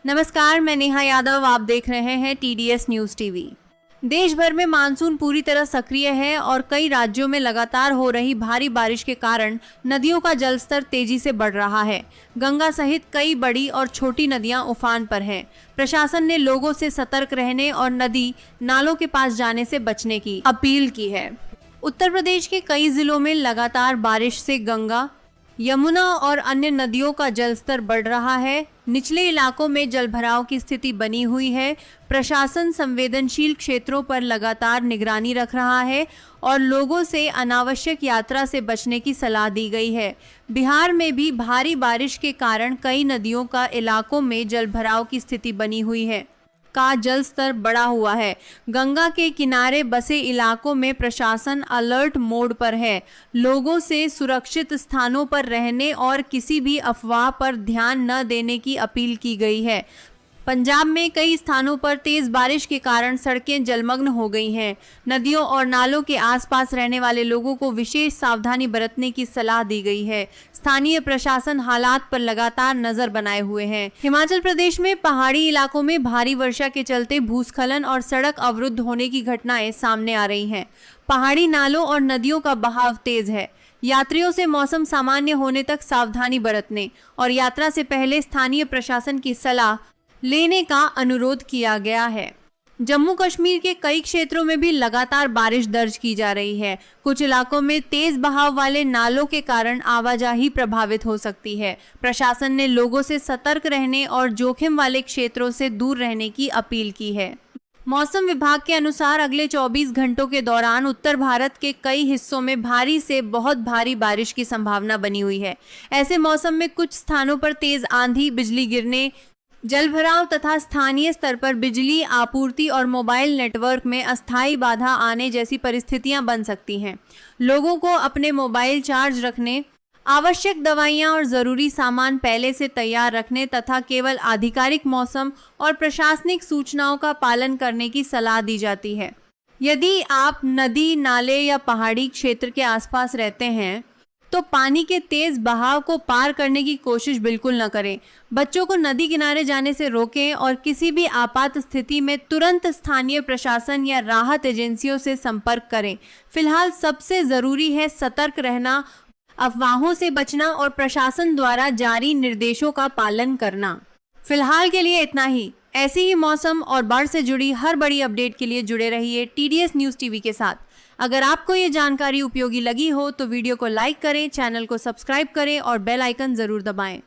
नमस्कार, मैं नेहा यादव। आप देख रहे हैं टीडीएस न्यूज टीवी। देश भर में मानसून पूरी तरह सक्रिय है और कई राज्यों में लगातार हो रही भारी बारिश के कारण नदियों का जलस्तर तेजी से बढ़ रहा है। गंगा सहित कई बड़ी और छोटी नदियां उफान पर हैं। प्रशासन ने लोगों से सतर्क रहने और नदी नालों के पास जाने से बचने की अपील की है। उत्तर प्रदेश के कई जिलों में लगातार बारिश से गंगा, यमुना और अन्य नदियों का जलस्तर बढ़ रहा है। निचले इलाकों में जलभराव की स्थिति बनी हुई है। प्रशासन संवेदनशील क्षेत्रों पर लगातार निगरानी रख रहा है और लोगों से अनावश्यक यात्रा से बचने की सलाह दी गई है। बिहार में भी भारी बारिश के कारण कई नदियों का इलाकों में जलभराव की स्थिति बनी हुई है का जल स्तर बढ़ा हुआ है। गंगा के किनारे बसे इलाकों में प्रशासन अलर्ट मोड पर है। लोगों से सुरक्षित स्थानों पर रहने और किसी भी अफवाह पर ध्यान न देने की अपील की गई है। पंजाब में कई स्थानों पर तेज बारिश के कारण सड़कें जलमग्न हो गई हैं। नदियों और नालों के आसपास रहने वाले लोगों को विशेष सावधानी बरतने की सलाह दी गई है। स्थानीय प्रशासन हालात पर लगातार नजर बनाए हुए है। हिमाचल प्रदेश में पहाड़ी इलाकों में भारी वर्षा के चलते भूस्खलन और सड़क अवरुद्ध होने की घटनाएं सामने आ रही हैं। पहाड़ी नालों और नदियों का बहाव तेज है। यात्रियों से मौसम सामान्य होने तक सावधानी बरतने और यात्रा से पहले स्थानीय प्रशासन की सलाह लेने का अनुरोध किया गया है। जम्मू कश्मीर के कई क्षेत्रों में भी लगातार बारिश दर्ज की जा रही है। कुछ इलाकों में तेज बहाव वाले नालों के कारण आवाजाही प्रभावित हो सकती है। प्रशासन ने लोगों से सतर्क रहने और जोखिम वाले क्षेत्रों से दूर रहने की अपील की है। मौसम विभाग के अनुसार अगले 24 घंटों के दौरान उत्तर भारत के कई हिस्सों में भारी से बहुत भारी बारिश की संभावना बनी हुई है। ऐसे मौसम में कुछ स्थानों पर तेज आंधी, बिजली गिरने, जलभराव तथा स्थानीय स्तर पर बिजली आपूर्ति और मोबाइल नेटवर्क में अस्थायी बाधा आने जैसी परिस्थितियां बन सकती हैं। लोगों को अपने मोबाइल चार्ज रखने, आवश्यक दवाइयां और जरूरी सामान पहले से तैयार रखने तथा केवल आधिकारिक मौसम और प्रशासनिक सूचनाओं का पालन करने की सलाह दी जाती है। यदि आप नदी, नाले या पहाड़ी क्षेत्र के आसपास रहते हैं तो पानी के तेज बहाव को पार करने की कोशिश बिल्कुल न करें। बच्चों को नदी किनारे जाने से रोकें और किसी भी आपात स्थिति में तुरंत स्थानीय प्रशासन या राहत एजेंसियों से संपर्क करें। फिलहाल सबसे जरूरी है सतर्क रहना, अफवाहों से बचना और प्रशासन द्वारा जारी निर्देशों का पालन करना। फिलहाल के लिए इतना ही। ऐसी ही मौसम और बाढ़ से जुड़ी हर बड़ी अपडेट के लिए जुड़े रहिए टीडीएस न्यूज टीवी के साथ। अगर आपको ये जानकारी उपयोगी लगी हो तो वीडियो को लाइक करें, चैनल को सब्सक्राइब करें और बेल आइकन जरूर दबाएं।